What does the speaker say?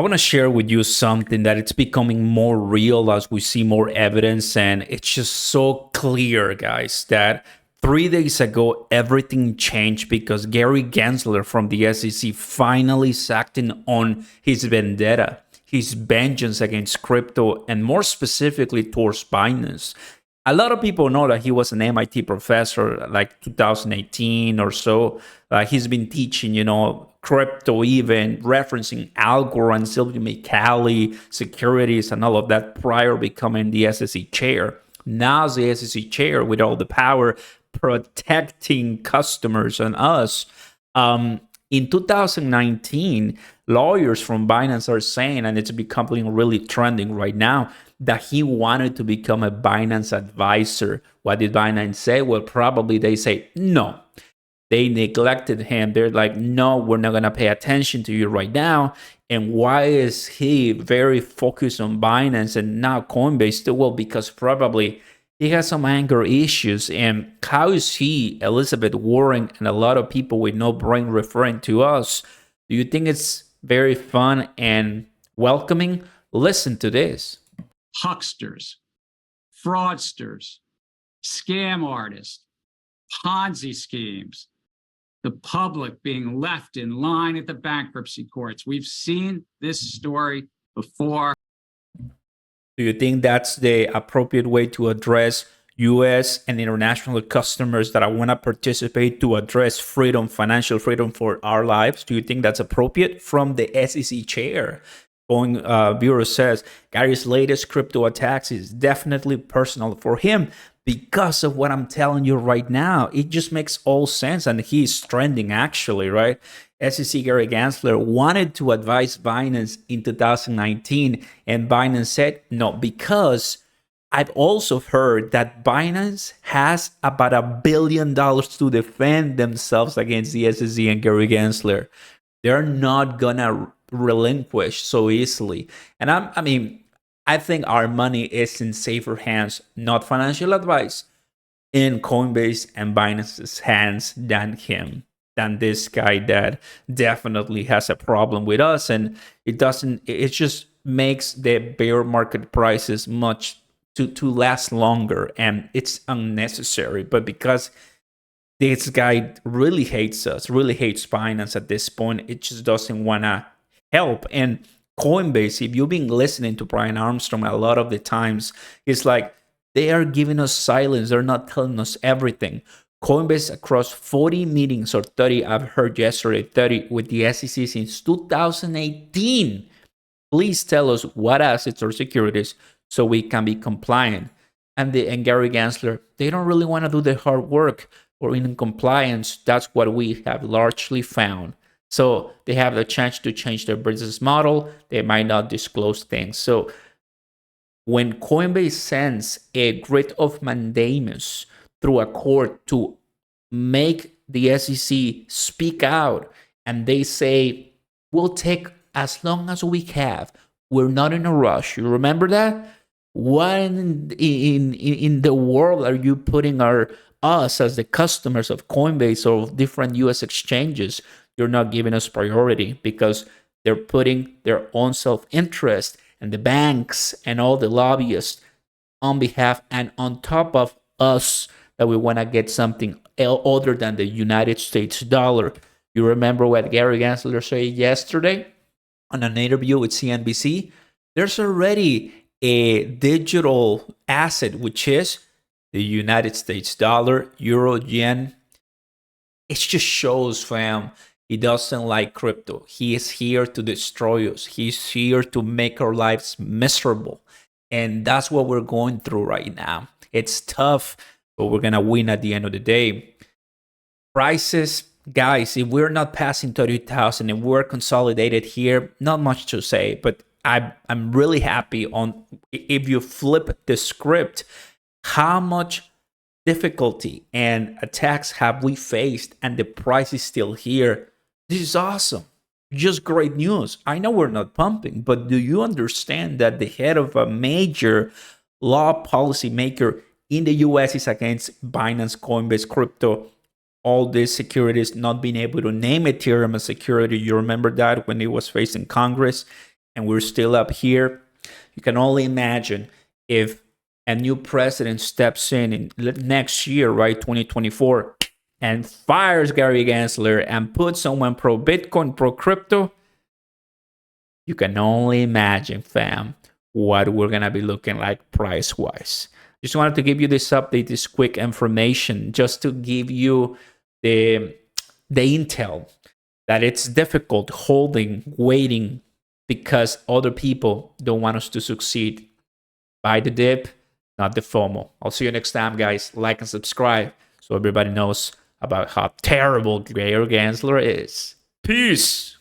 I want to share with you something that it's becoming more real as we see more evidence, and it's just so clear, guys, that 3 days ago everything changed because Gary Gensler from the SEC finally is acting on his vendetta, his vengeance against crypto, and more specifically towards Binance. A lot of people know that he was an MIT professor like 2018 or so. He's been teaching, crypto, even referencing algorand, Silvio Micali, securities, and all of that prior becoming the SEC chair. Now the SEC chair with all the power protecting customers and us. In 2019, lawyers from Binance are saying, and it's becoming really trending right now, that he wanted to become a Binance advisor. What did Binance say? Well, probably they say no. They neglected him. They're like, no, we're not going to pay attention to you right now. And why is he very focused on Binance and not Coinbase? Well, because probably he has some anger issues. And how is he, Elizabeth Warren, and a lot of people with no brain referring to us? Do you think it's very fun and welcoming? Listen to this. Hucksters, fraudsters, scam artists, Ponzi schemes, the public being left in line at the bankruptcy courts. We've seen this story before. Do you think that's the appropriate way to address US and international customers that I want to participate to address freedom, financial freedom for our lives? Do you think that's appropriate from the SEC chair? Bureau says Gary's latest crypto attacks is definitely personal for him because of what I'm telling you right now. It just makes all sense, and he's trending actually, right? SEC Gary Gensler wanted to advise Binance in 2019, and Binance said no, because I've also heard that Binance has about $1 billion to defend themselves against the SEC and Gary Gensler. They're not gonna relinquish so easily. And I think our money is in safer hands, not financial advice, in Coinbase and Binance's hands than this guy that definitely has a problem with us. And it just makes the bear market prices much to last longer, and it's unnecessary. But because this guy really hates us, really hates Binance at this point, it just doesn't want to help. And Coinbase, if you've been listening to Brian Armstrong a lot of the times, it's like they are giving us silence. They're not telling us everything. Coinbase across 40 meetings, or 30, I've heard yesterday, 30 with the SEC since 2018. Please tell us what assets or securities so we can be compliant. And Gary Gensler, they don't really want to do the hard work or in compliance. That's what we have largely found. So they have the chance to change their business model. They might not disclose things. So when Coinbase sends a writ of mandamus through a court to make the SEC speak out, and they say, we'll take as long as we have. We're not in a rush. You remember that? What in the world are you putting us as the customers of Coinbase or different US exchanges? You're not giving us priority because they're putting their own self-interest and the banks and all the lobbyists on behalf and on top of us, that we want to get something other than the United States dollar. You remember what Gary Gensler said yesterday on an interview with CNBC? There's already a digital asset, which is the United States dollar, euro, yen. It just shows, fam, he doesn't like crypto. He is here to destroy us. He's here to make our lives miserable. And that's what we're going through right now. It's tough, but we're going to win at the end of the day. Prices, guys, if we're not passing 30,000 and we're consolidated here, not much to say, but I'm really happy on if you flip the script, how much difficulty and attacks have we faced, and the price is still here. This is awesome. Just great news. I know we're not pumping, but do you understand that the head of a major law policy maker in the US is against Binance, Coinbase, crypto, all these securities, not being able to name Ethereum a security? You remember that when it was facing Congress? and we're still up here. You can only imagine if a new president steps in next year, right, 2024, and fires Gary Gensler and puts someone pro Bitcoin, pro crypto. You can only imagine, fam, what we're going to be looking like price-wise. Just wanted to give you this update, this quick information, just to give you the intel that it's difficult holding, waiting, because other people don't want us to succeed. Buy the dip, not the FOMO. I'll see you next time, guys. Like and subscribe so everybody knows about how terrible Gary Gensler is. Peace.